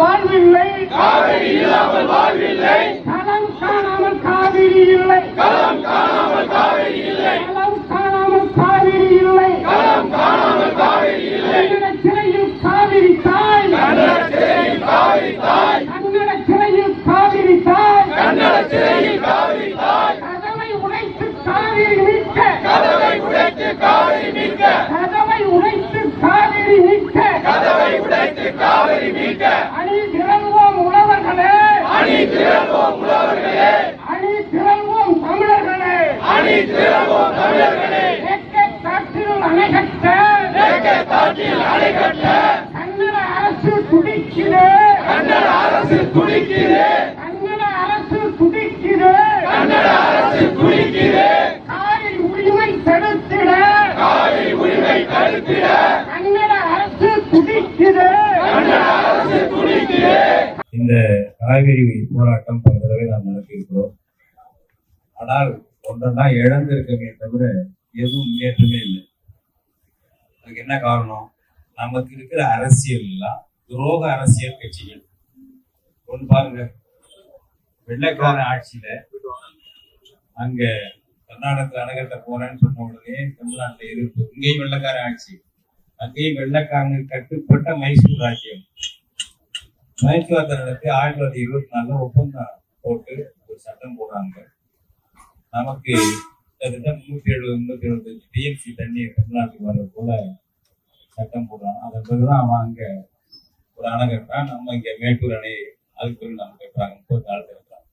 வாழ்வில்லை, காவிரி இல்லாமல் வாழ்வில்லை, களம் காணாமல் காவிரி இல்லை, களம் காணாமல் காவிரி இல்லை, களம் காணாமல் காவிரி இல்லை, களம் காணாமல் காவிரி இல்லை. கன்னட சிறையில் காவிரி தாய், கன்னட சிறையில் காவிரி தாய், கன்னட சிறையில் காவிரி தாய், கன்னட சிறையில் காவிரி தாய். கதவை உடைத்து காவிரி மீட்க, கதவை உடைத்து காவிரி மீட்க, கதவை உடைத்து காவிரி மீட்க, கதவை உடைத்து காவிரி மீட்க. அணி திரள்வோம் உழவர்களே, அணி திரள்வோம் உழவர்களே, அணி திரள்வோம் தமிழர்களே, அணி திரள்வோம் தமிழர்களே. காற்றில் அணை கட்ட, காற்றில் அணை கட்ட கன்னட அரசு துடிக்குது, கன்னட அரசு துடிக்குது, கன்னட அரசு துடிக்குது, கன்னட அரசு துடிக்குது. காவிரி உரிமை தடுத்திட, காவிரி உரிமை தடுத்திட கன்னட அரசு துடிக்குது, கன்னட அரசு துடிக்குது. இந்த காவிரி போராட்டம் பல தடவை நாம் நடத்தியிருக்கிறோம். ஆனால் ஒன்றெல்லாம் இழந்திருக்கமே தவிர எதுவும் முன்னேற்றமே இல்லை. அதுக்கு என்ன காரணம்? நமக்கு இருக்கிற அரசியல் எல்லாம் துரோக அரசியல் கட்சிகள். ஒன்று பாருங்க, வெள்ளைக்கார ஆட்சியில அங்க கர்நாடகத்தில் அணைகட்ட போறேன்னு சொன்ன உடனே தமிழ்நாட்டில் எதிர்ப்பு. இங்கேயும் வெள்ளைக்கார ஆட்சி, அங்கேயும் வெள்ளைக்காரனுக்கு கட்டுப்பட்ட மைசூர் ராஜ்யம். மைசூர் நடத்தி 1924 ஒப்பந்தம் போட்டு ஒரு சட்டம் போடுறாங்க. நமக்கு 370-375 டிஎம்சி தண்ணி தமிழ்நாட்டுக்கு வர்றது போல சட்டம் போடுறான். அதன் பிறகுதான் அவன் அங்க ஒரு அணை கட்டுறான். நம்ம இங்க மேட்டூர் அணை அதுக்கு பிறகு நம்ம கட்டுறாங்க. 34 கட்டுறாங்க.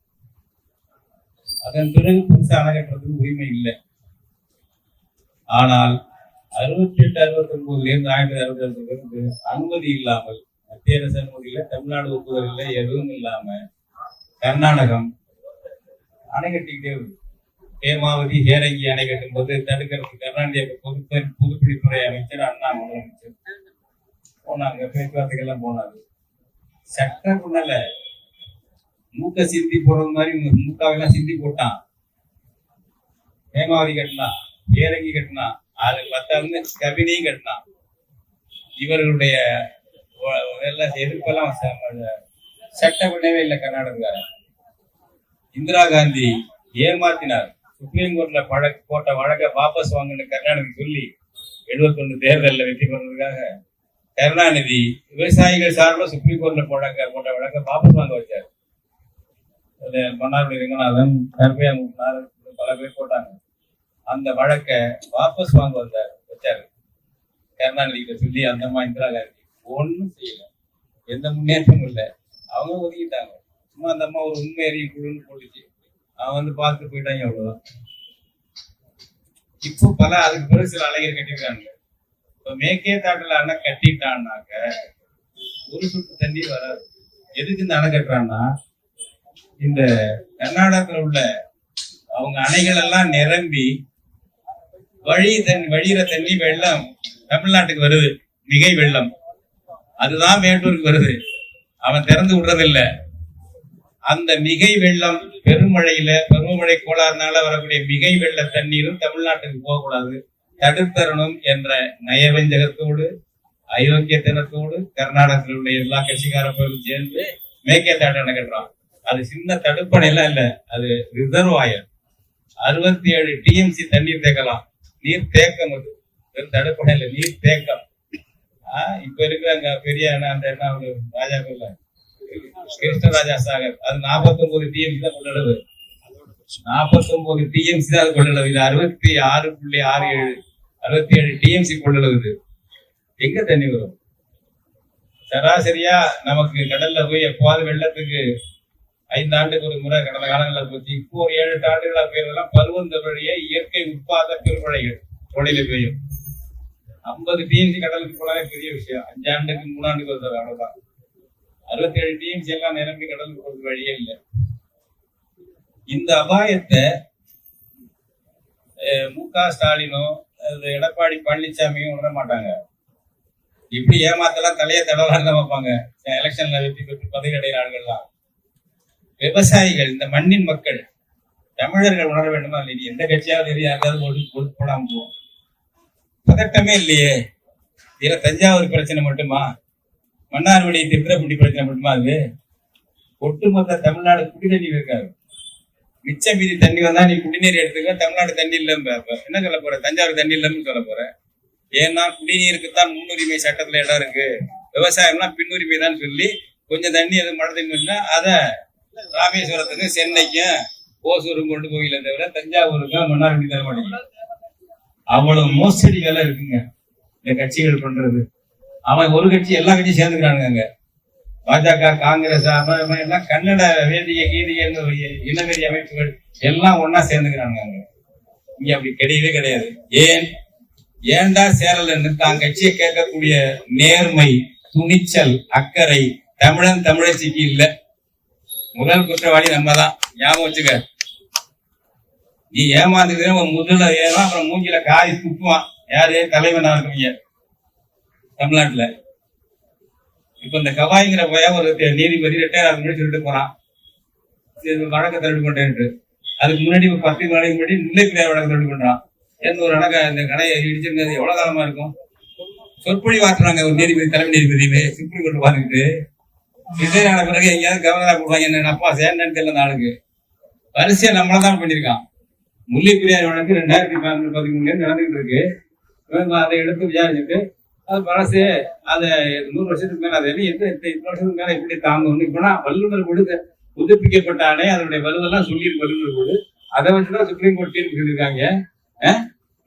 அதன் பிறகு புதுசா அணை கட்டுறதுக்கு உரிமை இல்லை. ஆனால் 68-69 1967 அனுமதி இல்லாமல், மத்திய அரசு அனுமதி இல்லை, தமிழ்நாடு ஒப்புதல் இல்லை, எதுவும் இல்லாம கர்நாடகம் அணை கட்டிக்கிட்டே இருக்கு. ஹேமாவதி ஹேரங்கி அணை கட்டும் போது தடுக்கிறதுக்கு கர்நாடக பொதுப்பணித்துறை அமைச்சர் அண்ணா முதலமைச்சர் போனாங்க, பேச்சுவார்த்தைகள்லாம் போனாரு. சட்டம் பண்ணல, மூக்க சிந்தி போடுறது மாதிரி மூக்காவெல்லாம் சிந்தி போட்டான். ஹேமாவதி கட்டினான், ஹேரங்கி கட்டினான், அது 10 கபினியும் கட்டினான். இவர்களுடைய எதிர்ப்பெல்லாம் சட்டம் பண்ணவே இல்லை கர்நாடகாரன். இந்திரா காந்தி ஏமாத்தினார். சுப்ரீம் கோர்ட்ல போட்ட வழக்கை வாபஸ் வாங்கன்னு கருணாநிதி சொல்லி 71 தேர்தலில் வெற்றி பெறதுக்காக கருணாநிதி விவசாயிகள் சார்பில் சுப்ரீம் கோர்ட்ல போட்ட வழக்கை வாபஸ் வாங்க வச்சார். மன்னார்குடி ரங்கநாதன், கருப்பையா மூப்பினார், பல பேர் போட்டாங்க. அந்த வழக்கை வாபஸ் வாங்க வச்சாரு கருணாநிதி கிட்ட சொல்லி. அந்த அம்மா இந்திரா காந்தி ஒன்னும் செய்யல, எந்த முன்னேற்றமும் இல்லை. அவங்க ஒதுக்கிட்டாங்க. சும்மா அந்த அம்மா ஒரு உண்மை அறிய குழுன்னு போட்டுச்சு, அவன் பார்த்து போயிட்டாங்க, அவ்வளவுதான். இப்போ அதுக்கு பிறகு சில அலைகள் கட்டிருக்காங்க. இப்ப மேற்கே தாட்டில் அணை கட்டிட்டான்னாக்க ஒரு சொட்டு தண்ணி வராது. எதுக்கு இந்த அணை கட்டுறான்னா, இந்த கர்நாடகத்தில் உள்ள அவங்க அணைகள் எல்லாம் நிரம்பி வழியிற தண்ணி வெள்ளம் தமிழ்நாட்டுக்கு வருது, மிகை வெள்ளம். அதுதான் மேட்டூருக்கு வருது, அவன் திறந்து விடுறதில்லை. அந்த மிகை வெள்ளம் பெருமழையில பருவமழை கோளாறுனால வரக்கூடிய மிகை வெள்ள தண்ணீரும் தமிழ்நாட்டுக்கு போகக்கூடாது, தடுத்தரணும் என்ற நயவஞ்சகத்தோடு அயோக்கியத்தனத்தோடு கர்நாடகத்தில் உள்ள எல்லா கட்சிக்காரர்களும் சேர்ந்து மேற்கேத்தாடு அணை கட்டுறான். அது சின்ன தடுப்பணை எல்லாம் இல்ல, அது ரிசர்வாயர். 67 டிஎம்சி தண்ணீர் தேக்கலாம். நீர் தேக்கம், அது வெறும் தடுப்பணை இல்ல, நீர் தேக்கம். இப்ப இருக்கிற அங்க பெரிய அந்த என்ன ராஜாக்கள்ல கிருஷ்ணராஜா சாகர், அது 49 டிஎம்சி தான் கொள்ளளவு. 49 டிஎம்சி தான் அது கொள்ளளவு. இது 66.67 67 டிஎம்சி கொள்ளளவு. இது எங்க தண்ணி வரும்? சராசரியா நமக்கு கடல்ல போய் எப்போது வெள்ளத்துக்கு 5 ஆண்டுக்கு ஒரு முறை கடந்த காலங்களில் போச்சு. இப்போ ஒரு 7-8 ஆண்டுகளா பெய்யறதெல்லாம் பருவந்தொழிய இயற்கை உட்பாத பெருமழைகள் கோடையில பெய்யும். 50 டிஎம்சி கடலுக்கு போனாலே பெரிய விஷயம். 5 ஆண்டுக்கு 3 ஆண்டுக்கு வருது, அவ்வளவுதான். 67 டிஎம்சி எல்லாம் நிரம்பி கடலுக்கு போறது வழியே இல்லை. இந்த அபாயத்தை மு.க. ஸ்டாலினோ எடப்பாடி பழனிசாமியும் உணர மாட்டாங்க. இப்படி ஏமாத்தலாம் தலையை தடவலாம் தான் வைப்பாங்க. எலெக்ஷன்ல வெற்றி பெற்று பதவி அடைகிற ஆள்கள்லாம் விவசாயிகள், இந்த மண்ணின் மக்கள் தமிழர்கள் உணர வேண்டுமா இல்லையா? எந்த கட்சியாவது யாருக்காவது ஓட்டு போடாம போவோம். பதட்டமே இல்லையே. இதுல தஞ்சாவூர் பிரச்சனை மட்டுமா, மன்னார்குடி திருத்துறைப்பூண்டி பிரச்சனை மட்டுமா? அது ஒட்டுமொத்த தமிழ்நாடு குடிநீர் இருக்காது. மிச்ச மீதி தண்ணி வந்தா நீ குடிநீர் எடுத்துக்க, தமிழ்நாடு தண்ணி இல்லைன்னு என்ன சொல்ல போற? தஞ்சாவூர் தண்ணி இல்லைன்னு சொல்ல போற? ஏன்னா குடிநீருக்குத்தான் முன்னுரிமை சட்டத்துல இடம் இருக்கு, விவசாயம்லாம் பின்னுரிமை தான் சொல்லி கொஞ்சம் தண்ணி எது மழை தண்ணி அதை ராமேஸ்வரத்துக்கு சென்னைக்கும் ஓசூரும் கொண்டு போகல தவிர தஞ்சாவூருக்கும் மன்னார்குடி தர மாட்டேங்க. அவ்வளவு மோசடி வேலை இருக்குங்க இந்த கட்சிகள் பண்றது. அவன் ஒரு கட்சி எல்லா கட்சியும் சேர்ந்துக்கிறானுங்க. பாஜக, காங்கிரஸ் எல்லாம் கன்னட வேதிய கீதிய இனவெறி அமைப்புகள் எல்லாம் ஒன்னா சேர்ந்துக்கிறாங்க. இங்க அப்படி கிடையவே கிடையாது. ஏன்டா சேரலன்னு தான் கட்சியை கேட்கக்கூடிய நேர்மை, துணிச்சல், அக்கறை தமிழன் தமிழச்சிக்கு இல்ல. முதல் குற்றவாளி நம்ம தான், ஞாபகம் வச்சுக்க. நீ ஏமாந்துக்கிற முதல்ல ஏமா, அப்புறம் மூஞ்சில காய் துப்புவான். யாரு? தலைவனா இருக்கீங்க தமிழ்நாட்டுல. இப்ப இந்த கவாய்ங்கிற போய ஒரு நீதிபதி ரிட்டையர் ஆகுதுன்னு சொல்லிட்டு போறான், வழக்கை தள்ளுபடி பண்றேன். அதுக்கு முன்னாடி 10 நாளைக்கு முன்னாடி முல்லைப்பெரியார் வழக்கு தள்ளுபடி பண்றான். ஒரு வழக்க இந்த கடையை இடிச்சிருந்தது எவ்வளவு காலமா இருக்கும்? சொற்பொழி வாட்டுறாங்க ஒரு நீதிபதி, தலைமை நீதிபதி சுப்ரீம் கோர்ட் பாத்துக்கிட்டு. ரிட்டையர் ஆன பிறகு எங்கேயாவது கவர்னரா போடுவாங்க. என்ன அப்பா சேர்ந்தேன்னு தெரியல. அந்த ஆளுக்கு வரிசையா நம்மளதான் பண்ணிருக்கான். முல்லைப்பெரியார் வழக்கு 2013 நடந்துகிட்டு இருக்கு. அதை எடுத்து விசாரிச்சுட்டு அது பழசு, அதை 100 வருஷத்துக்கு மேல, அதை இத்தனை வருஷத்துக்கு மேல எப்படி தாங்கணும்னு இப்பனா வல்லுநர் கொடுக்க புதுப்பிக்கப்பட்ட ஆணை அதனுடைய வலுவெல்லாம் சொல்லியிருக்கு வல்லுநர் கொடு. அதை வச்சுதான் சுப்ரீம் கோர்ட் தீர்ப்பு சொல்லியிருக்காங்க.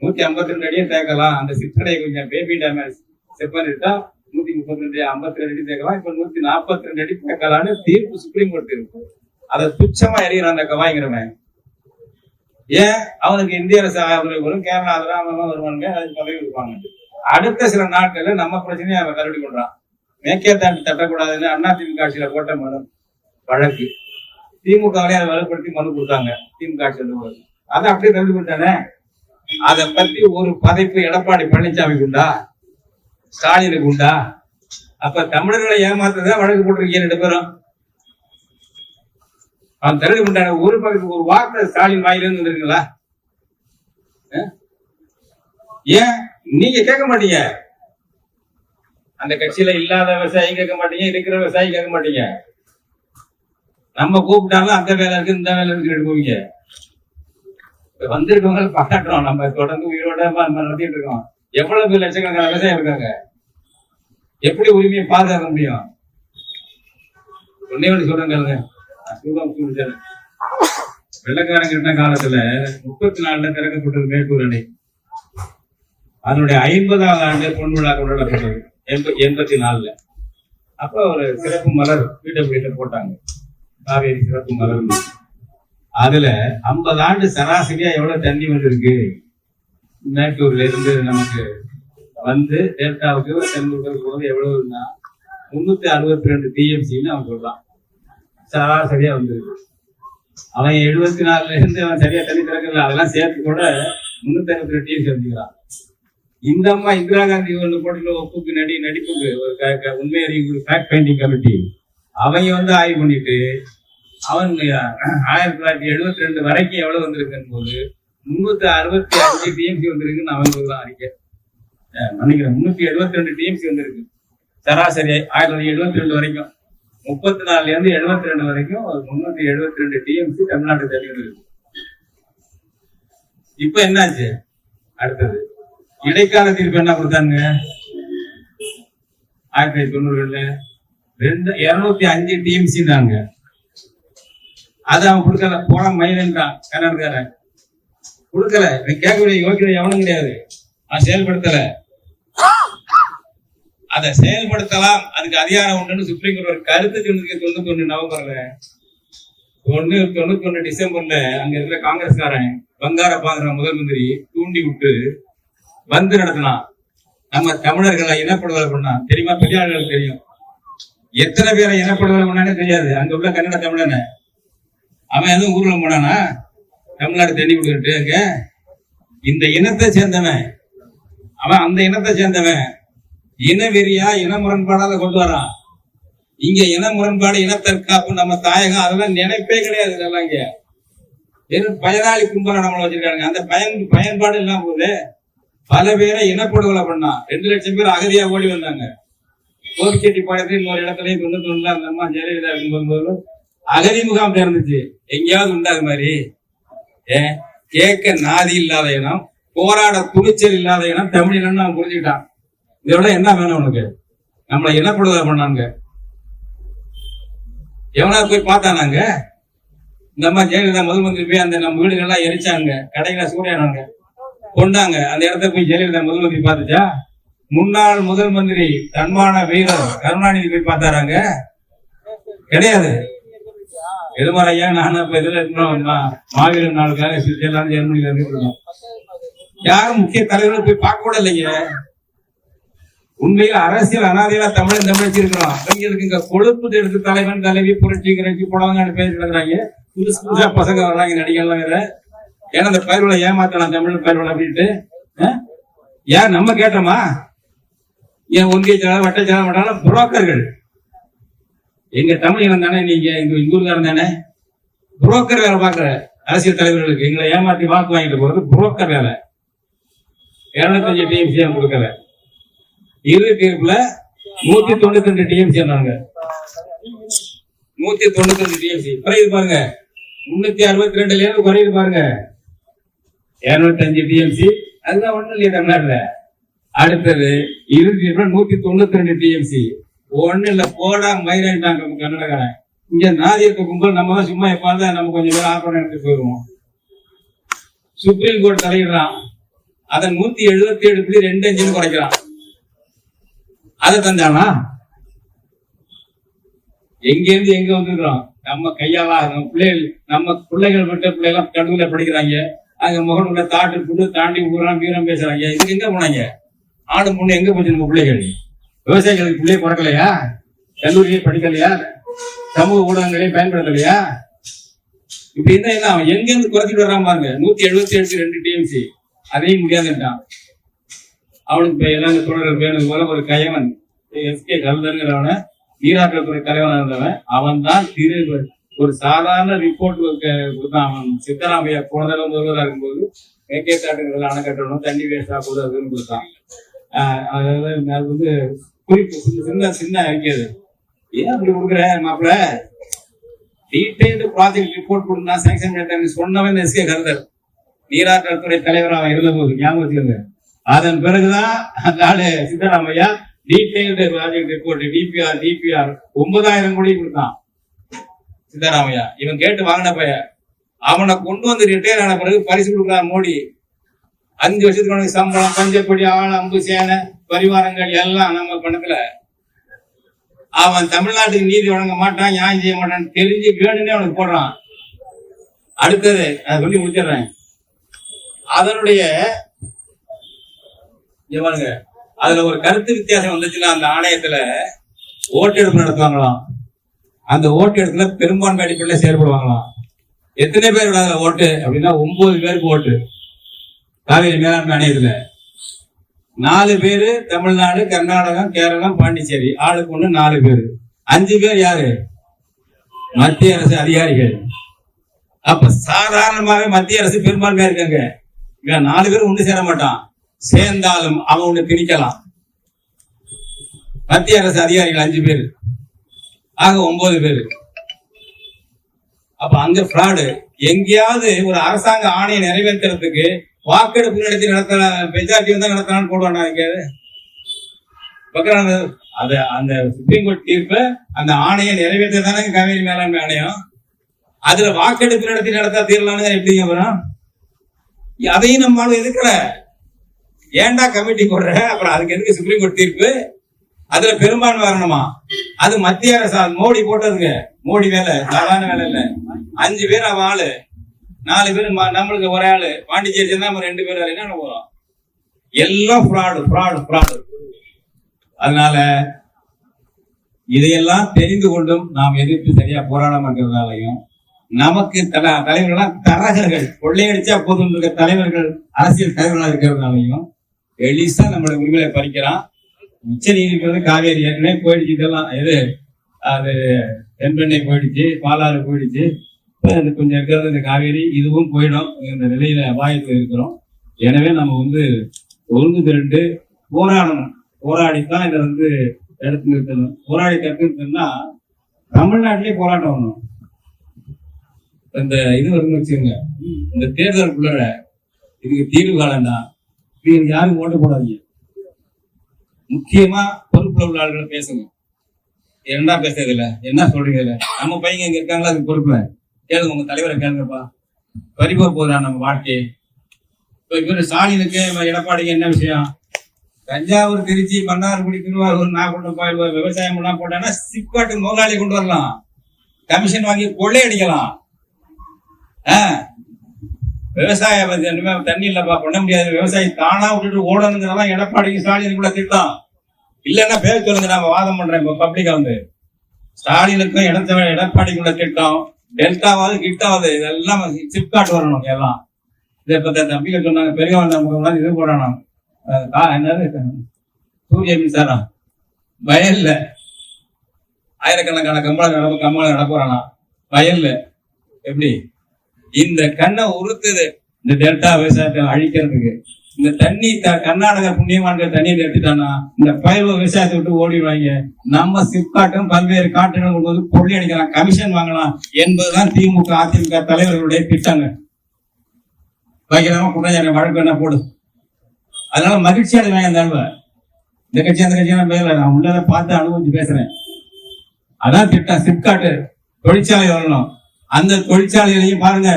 152 அடியும் தேக்கலாம். அந்த சிற்றடையை கொஞ்சம் பேபி டேமேஜ் செக் பண்ணிட்டா 132 52 அடி தேக்கலாம். இப்ப 142 அடி தேக்கலான்னு தீர்ப்பு சுப்ரீம் கோர்ட் தீர்ப்பு. அதை துச்சமா எறிகிறான் அந்த கவாய்ங்கிறவன். ஏன்? அவனுக்கு இந்திய அரசு வரும், கேரளா அதெல்லாம் வருவானுங்க, அதுக்கு பதவி கொடுப்பாங்க. அடுத்த சில நாட்கள்ல நம்ம பிரச்சனையை அவன் தள்ளுபடி பண்றான். மேற்கேத்தாண்டி தட்டக்கூடாதுன்னு அதிமுக ஆட்சியில போட்ட மனு வழக்கு திமுகவிலே அதை வலுப்படுத்தி மனு கொடுத்தாங்க. திமுக ஆட்சியில் அதை அப்படியே தள்ளுபடி பண்ணிட்டானே. அதை பத்தி ஒரு பதைப்பு எடப்பாடி பழனிசாமிக்கு உண்டா? ஸ்டாலினுக்கு உண்டா? அப்ப தமிழர்களை ஏமாத்துறதா வழக்கு போட்டிருக்கீங்க 2 பேரும். அவன் தள்ளுபடி பண்ணிட்டான ஒரு பக்கத்துக்கு ஒரு வார்த்தை ஸ்டாலின் வாயிலிருந்து வந்துருங்களா? ஏன் நீங்க கேட்க மாட்டீங்க? அந்த கட்சியில இல்லாத விவசாயி கேட்க மாட்டீங்க, இருக்கிற விவசாயி கேட்க மாட்டீங்க. நம்ம கூப்பிட்டாலும் அந்த வேலை இருக்கு இந்த வேலை இருக்கு போவீங்க. வந்திருக்கவங்க பாராட்டுறோம். நம்ம தொடர்ந்து உயிரோட நடத்திட்டு இருக்கோம். எவ்வளவு பேர் லட்சக்கணக்கான விவசாயம் இருக்காங்க. எப்படி உரிமையை பாதுகாக்க முடியும்? ஒன்னே ஒன்று சொல்றேங்க. வெள்ளக்காரங்க இருந்த காலத்துல 34ல திறக்கப்பட்டது மேட்டூர் அணை. அதனுடைய 50வது ஆண்டு பொன் விழா கொண்டாடப்பட்டது 84ல. அப்ப ஒரு சிறப்பு மலர் வீட்டை போட்டாங்க, காவேரி சிறப்பு மலர். அதுல 50 ஆண்டு சராசரியா எவ்வளவு தண்ணி வந்திருக்கு மேட்டூர்ல இருந்து நமக்கு வந்து டெல்டாவுக்கு தென்முகருக்கு போது எவ்வளவுன்னா 362 டிஎம்சின்னு அவன் சொல்றான். சராசரியா வந்திருக்கு. அவன் 74ல இருந்து அவன் சரியா தண்ணி திறக்கல, அதெல்லாம் சேர்த்து கூட 362 டிஎம்சி வந்துக்கிறான். இந்த அம்மா இந்திரா காந்தி ஒன்று போட்டுள்ள ஒப்புக்கு நடிப்புக்கு ஒரு உண்மை அறிவு ஃபேக்ட் ஃபைண்டிங் கமிட்டி அவங்க வந்து ஆய்வு பண்ணிட்டு அவன் 1972 வரைக்கும் எவ்வளவு வந்திருக்குன்னு போது 365 டிஎம்சி வந்திருக்குன்னு அவன் சொல்றான் அறிக்கை. நினைக்கிறேன் 372 டிஎம்சி வந்திருக்கு சராசரி 1972 வரைக்கும். 34ல இருந்து 72 வரைக்கும் 372 டிஎம்சி தமிழ்நாட்டு தண்ணி இருக்கு. இப்ப என்னாச்சு? அடுத்தது இடைக்கால தீர்ப்பு என்ன கொடுத்தாங்க? 1990ல 205 டிஎம்சி தாங்க. அது அவன் கொடுக்கல. போன மயிலன்றான் கர்நாடகாரன் கொடுக்கல. கேட்கக்கூடிய யோகிய எவனும் கிடையாது. அவன் செயல்படுத்தல. அதை செயல்படுத்தலாம், அதுக்கு அதிகாரம் உண்டுன்னு சுப்ரீம் கோர்ட் ஒரு கருத்து சொன்னதுக்கு 91 நவம்பர்ல 91 டிசம்பர்ல அங்க இருக்கிற காங்கிரஸ்காரன் பங்காரப்பாங்கிற முதல் மந்திரி தூண்டி விட்டு வந்து நடத்தினான். நம்ம தமிழர்களை இனப்படுகொலை பண்ணான். தெரியுமா? பெரியார்களுக்கு தெரியும். எத்தனை பேரை இனப்படுகொலை பண்ணானே தெரியாது. அங்க உள்ள கன்னட தமிழன அவன் எதுவும் ஊர்ல போனானா? தமிழ்நாடு தண்ணி கொடுத்துட்டு அங்க இந்த இனத்தை சேர்ந்தவன் அவன், அந்த இனத்தை சேர்ந்தவன் இன வெறியா இன முரண்பாடாத கொண்டு வரான். இங்க இன முரண்பாடு, இனத்தற்காப்பு, நம்ம தாயகம் அதெல்லாம் நினைப்பே கிடையாது. இதெல்லாம் இங்க வெறும் பயனாளி கும்பலை நம்மள வச்சிருக்காங்க. அந்த பயன்பாடு இல்லாம போது பல பேரை இனப்படுகொலை பண்ணா. 2 லட்சம் பேர் அகதியா ஓடி வந்தாங்க. கோபிச்செட்டிப்பாளையத்தில் இன்னொரு இடத்துலயும் 91 அந்த அம்மா ஜெயலலிதா இருக்கும்போது அகதி முகாம் திறந்துச்சு. எங்கேயாவது உண்டா அது மாதிரி? கேட்க நாதி இல்லாத இனம், போராட துணிச்சல் இல்லாத இனம் தமிழினம் அவன் புரிஞ்சுக்கிட்டான். இதோட என்ன வேணும் உனக்கு? நம்மளை இனப்படுகொலை பண்ணாங்க. எவனா போய் பார்த்தானாங்க? இந்த அம்மா ஜெயலலிதா முதல் மந்திரி போய் அந்த நம்ம வீடுகள்லாம் எரிச்சாங்க, கடைகளை சூறையானாங்க, கொண்டாங்க. அந்த இடத்த போய் ஜெயலலிதா முதல் மந்திரி பார்த்துச்சா? முன்னாள் முதல் மந்திரி தன்மான வீரர் கருணாநிதி போய் பார்த்தாராங்க? கிடையாது. எழுமறையா நானும் இப்ப இதுல மாவீரர் நாளுக்காக சுவிட்சர்லாந்து ஜெர்மனில இருக்கோம். யாரும் முக்கிய தலைவர்கள் போய் பார்க்க கூட இல்லைங்க. உண்மையில அரசியல் அனாதையா தமிழ் வச்சிருக்கிறோம். அவங்களுக்கு இங்க கொழுப்பு எடுத்து தலைவன் தலைவி புரட்சி கிரட்சி புடவங்கான்னு பேர் கிடக்குறாங்க. புதுசு புதுசா பசங்க வர்றாங்க, நடிகர்லாம் வேற. ஏன்னா அந்த பயிர்களை ஏமாத்தலாம் தமிழ் பயிர்களை அப்படின்ட்டு. ஏன் நம்ம கேட்டோமா? ஏன் ஒன்றிய செயலாளர் வட்ட செயலாளர் மாட்டாலும் புரோக்கர்கள். எங்க தமிழினம் தானே, நீங்க எங்க ஊருக்காரன் தானே. புரோக்கர் வேலை பாக்குற அரசியல் தலைவர்களுக்கு எங்களை ஏமாற்றி வாக்கு வாங்கிட்டு போறது புரோக்கர் வேலை. 205 டிஎம்சி கொடுக்கல. இறுதி தீர்ப்புல 192 டிஎம்சி சொன்னாங்க. 192 டிஎம்சி குறையுது பாருங்க. 362 குறையுது பாருங்க. 205 டிஎம்சி அதுதான் ஒண்ணும் இல்லையா தமிழ்நாட்டுல. அடுத்தது இறுதி தீர்ப்புல 192 டிஎம்சி. ஒண்ணு இல்ல, போடா மயிராயிட்டாங்க கன்னடக்காரன். இங்க நாதியத்தை கும்பல் நம்ம தான் சும்மா எப்பாதான் நம்ம கொஞ்சம் பேர் ஆப்பணம் எடுத்து போயிருவோம். சுப்ரீம் கோர்ட் தலையிடுறான். அதை 177.25 குறைக்கிறான். அதை தந்தானா? எங்க இருந்து எங்க வந்துருக்கிறோம்? நம்ம கையாளா நம்ம பிள்ளைகள் விட்ட பிள்ளைகள் கல்லூரியில படிக்கிறாங்க. அங்க முகனுள்ள தாட்டு புட்டு தாண்டி ஊரான் வீரம் பேசுறாங்க. இதுக்கு எங்க போனாங்க? ஆடு முன்ன எங்க போச்சு நம்ம பிள்ளைகள்? விவசாயிகளுக்கு பிள்ளைய பிறக்கலையா? கல்லூரியே படிக்கலையா? சமூக ஊடகங்களையும் பயன்படுத்தலையா? இப்படி இருந்தா என்ன? அவன் எங்க இருந்து குறைச்சிட்டு வர்றான் பாருங்க. 177.2 டிஎம்சி அதையும் முடியாதுட்டான். அவனுக்கு எல்லாம் தொடர்கள் வேணும் போல ஒரு கயவன் எஸ்கே கல்தருங்கிறவன நீராற்றல் துறை தலைவனாக இருந்தவன். அவன் தான் ஒரு சாதாரண ரிப்போர்ட் கொடுத்தான். அவன் சித்தராமையா போன தடவை முதல்வராக இருக்கும்போது மேற்கேட்டாட்டுகள் அணை கட்டணும், தண்ணி வேஸ்ட் ஆகக்கூடாதுன்னு கொடுத்தான். அதாவது அது வந்து குறிப்பு சின்ன அறிக்கையாது. ஏன் அப்படி கொடுக்குற மாப்பிள்ள? டீடைல்டு ப்ராஜெக்ட் ரிப்போர்ட் கொடுத்தா சாங்ஷன் பண்ணிட்டாங்க சொன்னவன் எஸ்கே கல்தர் நீராற்றல் துறை தலைவராக இருந்த போது ஞாபகம் வச்சுக்கோங்க. அதன் பிறகுதான் அந்த ஆளு Siddaramaiah detailed project report DPR 9,000 கோடி கொடுத்தான் சித்தராமையா. இவன் கேட்டு வாங்கின பைய. அவனை கொண்டு வந்து ரிட்டையர் ஆன பிறகு பரிசு கொடுக்குறான் மோடி. 5 வருஷத்துக்கு சம்பளம், பஞ்சப்படி, ஆள், அம்பு, சேனை, பரிவாரங்கள் எல்லாம் நம்ம பணத்துல. அவன் தமிழ்நாட்டுக்கு நீதி வழங்க மாட்டான், நியாயம் செய்ய மாட்டான்னு தெரிஞ்சு வேணும்னே அவனுக்கு போடுறான். அடுத்தது நான் சொல்லி முடிச்சிடுறேன். அதனுடைய பாருங்க, அதுல ஒரு கருத்து வித்தியாசம் வந்துச்சுன்னா அந்த ஆணையத்துல ஓட்டெடுப்பு நடத்துவாங்களாம். அந்த ஓட்டெடுப்புல பெரும்பான்மை அடிப்படையில செயல்படுவாங்களாம். எத்தனை பேர் விடாத ஓட்டு அப்படின்னா 9 பேருக்கு ஓட்டு. காவிரி மேலாண்மை ஆணையத்துல 4 பேரு தமிழ்நாடு, கர்நாடகம், கேரளம், பாண்டிச்சேரி. ஆளுக்கு ஒண்ணு 4 பேரு. 5 பேர் யாரு? மத்திய அரசு அதிகாரிகள். அப்ப சாதாரணமாவே மத்திய அரசு பெரும்பான்மையா இருக்காங்க. 4 பேர் ஒண்ணு சேர மாட்டான். சேர்ந்தாலும் அவன் ஒண்ணு திணிக்கலாம். மத்திய அரசு அதிகாரிகள் 5 பேர், ஆக 9 பேரு. அப்ப அங்க பிராடு. எங்கேயாவது ஒரு அரசாங்க ஆணையை நிறைவேற்றுறதுக்கு வாக்கெடுப்பு நடத்தி மெஜாரிட்டி வந்தா நடத்தலாம்னு போடுவானா? எங்கேயாவது அந்த சுப்ரீம் கோர்ட் தீர்ப்பு அந்த ஆணையை நிறைவேற்றதானே காவிரி மேலாண்மை ஆணையம். அதுல வாக்கெடுப்பு நடத்தா தீரலான்னு எப்படிங்க வரும்? அதையும் நம்ம எதுக்கல. ஏன்டா கமிட்டி போடுற? அப்புறம் அதுக்கு எதுக்கு சுப்ரீம் கோர்ட் தீர்ப்பு? அதுல பெரும்பான்மை வரணுமா? அது மத்திய அரசு மோடி போட்டதுங்க. மோடி வேலை சாதாரண வேலை இல்ல. 5 பேர் அவன் ஆளு, 4 பேர் நம்மளுக்கு ஒரே ஆளு. பாண்டிச்சேரி சேர்ந்தா நம்ம 2 பேர் என்ன போறோம்? எல்லாம் ஃப்ராடு. அதனால இதையெல்லாம் தெரிந்து கொண்டும் நாம் எதிர்த்து சரியா போராடாம இருக்கிறதாலையும், நமக்கு தலைவர்கள்லாம் தரகர்கள், கொள்ளையடிச்சா போதும் இருக்க தலைவர்கள் அரசியல் தலைவர்களாக இருக்கிறதுனாலையும் எலிசா நம்மளுடைய உரிமையை பறிக்கிறான். உச்ச நீதிமன்றம் காவேரி ஏற்கனவே போயிடுச்சு. இதெல்லாம் எது அது தென்பெண்ணை போயிடுச்சு, பாலாறு போயிடுச்சு. இப்போ கொஞ்சம் இருக்கிறது இந்த காவேரி இதுவும் போயிடும். இந்த நிலையில அபாயத்தில் இருக்கிறோம். எனவே நம்ம ஒழுங்கு திரண்டு போராடணும். போராடித்தான் இதை எடுத்து நிறுத்தணும். போராடி தடுத்து நிறுத்தணும்னா தமிழ்நாட்டிலே போராட்டம் வரணும். இந்த இது வரும்னு வச்சுக்கோங்க, இந்த தேர்தலுக்குள்ள இதுக்கு தீர்வு காலம்னா நீங்க யாரும் ஓட்டு போடாதீங்க. முக்கியமா பொறுப்புல உள்ள ஆளுகளை பேசுங்க. என்ன பேசுறது இல்ல, என்ன சொல்றீங்க இல்ல, நம்ம பையங்க இங்க இருக்காங்களா அதுக்கு பொறுப்புல கேளுங்க, உங்க தலைவரை கேளுங்கப்பா. பறிப்போர் போதா நம்ம வாழ்க்கை. இப்ப இவரு ஸ்டாலினுக்கு எடப்பாடிக்கு என்ன விஷயம்? தஞ்சாவூர், திருச்சி, மன்னார்குடி, திருவாரூர், நாகப்பட்டினம் விவசாயம் எல்லாம் போட்டாங்கன்னா சிப்காட்டு முதலாளி கொண்டு வரலாம், கமிஷன் வாங்கி கொள்ளையடிக்கலாம். விவசாயம் தண்ணி இல்லப்பா பண்ண முடியாது, விவசாயி தானா விட்டுட்டு ஓடணுங்கிறதெல்லாம் எடப்பாடிக்கு ஸ்டாலினுக்குள்ள திட்டம். இல்லைன்னா பேர் சொல்லுங்க, நாம வாதம் பண்றேன் பப்ளிக்கா ஸ்டாலினுக்கும் எடப்பாடிக்குள்ள திட்டம். டெல்டாவது கிட்டாவது இதெல்லாம் சிப்காட் வரணும் எல்லாம். இதை இப்ப தம்பிகள் சொன்னாங்க, பெரியவன் இது போடணும், என்னது சூரிய மின்சாரம் வயல்ல ஆயிரக்கணக்கான கம்பளம் நடப்புறானா வயல்ல. எப்படி இந்த கண்ணை உறுத்துது இந்த டெல்டா விவசாயத்தை அழிக்கிறதுக்கு. இந்த தண்ணி கர்நாடகா புண்ணியமான்கள் தண்ணியை எடுத்துட்டானா இந்த பயிர் விவசாயத்தை விட்டு ஓடிடுவாங்க. நம்ம சிப்காட்டும் பல்வேறு காட்டுகள் கொண்டு வந்து கொள்ளை அடிக்கலாம், கமிஷன் வாங்கலாம் என்பதுதான் திமுக அதிமுக தலைவர்களுடைய திட்டங்கள். வைக்கிறவங்க குற்றஞ்சார வழக்கு என்ன போடு. அதனால மகிழ்ச்சி அடைவாங்க அந்த அளவு. இந்த கட்சி அந்த கட்சியெல்லாம் பேசல, நான் உள்ளதை பார்த்து அனுபவிச்சு பேசுறேன். அதான் திட்டம். சிப்காட்டு தொழிற்சாலை வரணும். அந்த தொழிற்சாலையிலையும் பாருங்க,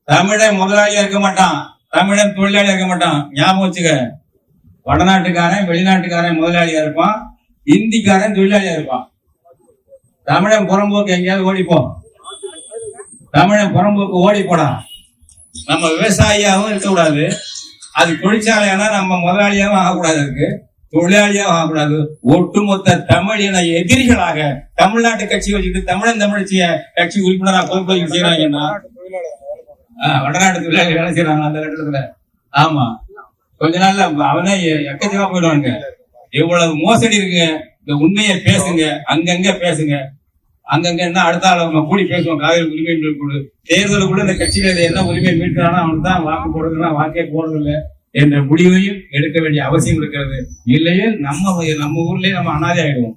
தமிழன் முதலாளியா இருக்க மாட்டான், தமிழன் தொழிலாளியா இருக்க மாட்டான். ஞாபகம் வச்சுக்க, வடநாட்டுக்காரன் வெளிநாட்டுக்காரன் முதலாளியா இருப்பான், இந்திக்காரன் தொழிலாளியா இருப்பான். தமிழன் புறம்போக்கு எங்கேயாவது ஓடிப்போ, தமிழன் புறம்போக்கு ஓடி போடா. நம்ம விவசாயியாகவும் இருக்கக்கூடாது, அது தொழிற்சாலையானா நம்ம முதலாளியாகவும் ஆகக்கூடாது, இருக்கு தொழிலாளியாகவும் ஆகக்கூடாது. ஒட்டுமொத்த தமிழ் இன எதிரிகளாக தமிழ்நாட்டு கட்சி வச்சுட்டு தமிழன் தமிழ்ச்சிய கட்சி உறுப்பினராக பொதுப்பதிவு செய்யறாங்கன்னா வடநாட்டு தொழிலாளி வேலை செய்யறாங்க அந்த கட்டத்துல. ஆமா, கொஞ்ச நாள்ல அவனே எக்கச்சக்கமா போயிடுவாங்க. எவ்வளவு மோசடி இருக்குங்க. இந்த உண்மையை பேசுங்க, அங்கங்க பேசுங்க. அங்கங்க என்ன அடுத்த ஆள் கூடி பேசுவோம். காவிரி உரிமை மீட்பு தேர்தலுக்குள்ள இந்த கட்சியில என்ன உரிமை மீட்கிறானா அவனுக்கு தான் வாக்கு போடுறதுன்னா வாக்கே போடுறதில்லை என்ற முடிவையும் எடுக்க வேண்டிய அவசியம் இருக்கிறது. இல்லையே நம்ம ஊர்லயே நம்ம அனாதை ஆயிடுவோம்.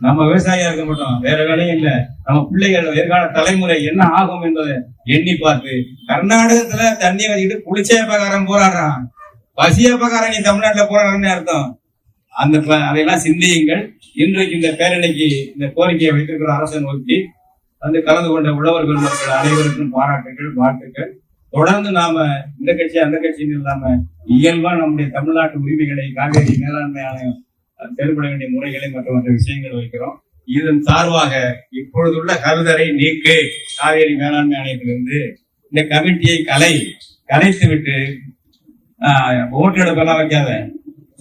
நம்ம விவசாயியா இருக்க மாட்டோம், வேற வேலையும் இல்லை. நம்ம பிள்ளைகள் எதிர்கால தலைமுறை என்ன ஆகும் என்பதை எண்ணி பார்த்து கர்நாடகத்துல தண்ணியை வச்சுக்கிட்டு குளிச்சேப்பக்காரன் போராடுறான், பசியப்பக்காரன் நீ தமிழ்நாட்டுல போராடுறன்னு அர்த்தம். அதையெல்லாம் சிந்தியுங்கள். இன்றைக்கு இந்த பேரணிக்கு இந்த கோரிக்கையை வைத்திருக்கிற அரசை நோக்கி கலந்து கொண்ட உழவர்கள் மக்கள் அனைவருக்கும் பாராட்டுகள், வாழ்த்துக்கள். தொடர்ந்து நாம இந்த கட்சி அந்த கட்சின்னு இல்லாம இயல்பா நம்முடைய தமிழ்நாட்டு உரிமைகளை காவேரி மேலாண்மை ஆணையம் செயல்பட வேண்டிய முறைகளை மற்ற விஷயங்கள் வைக்கிறோம். இதன் சார்பாக இப்பொழுதுள்ள கருதரை நீக்கு, காவேரி மேலாண்மை ஆணையத்திலிருந்து இந்த கமிட்டியை கலைத்து விட்டு ஓட்டெடுப்பெல்லாம் வைக்காத,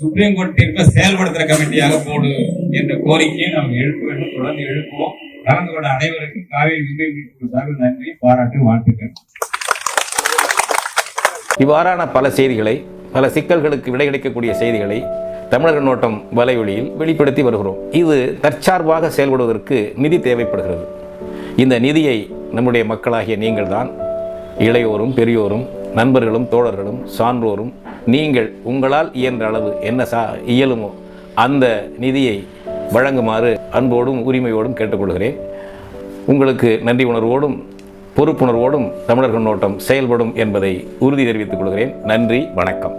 சுப்ரீம் கோர்ட் தீர்ப்பை செயல்படுத்துற கமிட்டியாக போடு என்ற கோரிக்கையை நாம் எழுப்ப வேண்டும். தொடர்ந்து எழுப்புவோம். கலந்து கொண்ட அனைவருக்கும் காவேரி உரிமை மீட்புக்காக நன்றி, பாராட்டு, வாழ்த்துக்கள். இவ்வாறான பல செய்திகளை, பல சிக்கல்களுக்கு விடை கிடைக்கக்கூடிய செய்திகளை தமிழர் கண்ணோட்டம் வலைவழியில் வெளிப்படுத்தி வருகிறோம். இது தற்சார்பாக செயல்படுவதற்கு நிதி தேவைப்படுகிறது. இந்த நிதியை நம்முடைய மக்களாகிய நீங்கள் தான், இளையோரும் பெரியோரும் நண்பர்களும் தோழர்களும் சான்றோரும் நீங்கள் உங்களால் இயன்ற அளவு என்ன இயலுமோ அந்த நிதியை வழங்குமாறு அன்போடும் உரிமையோடும் கேட்டுக்கொள்கிறேன். உங்களுக்கு நன்றி உணர்வோடும் பொறுப்புணர்வோடும் தமிழர் கண்ணோட்டம் செயல்படும் என்பதை உறுதி தெரிவித்துக் கொள்கிறேன். நன்றி, வணக்கம்.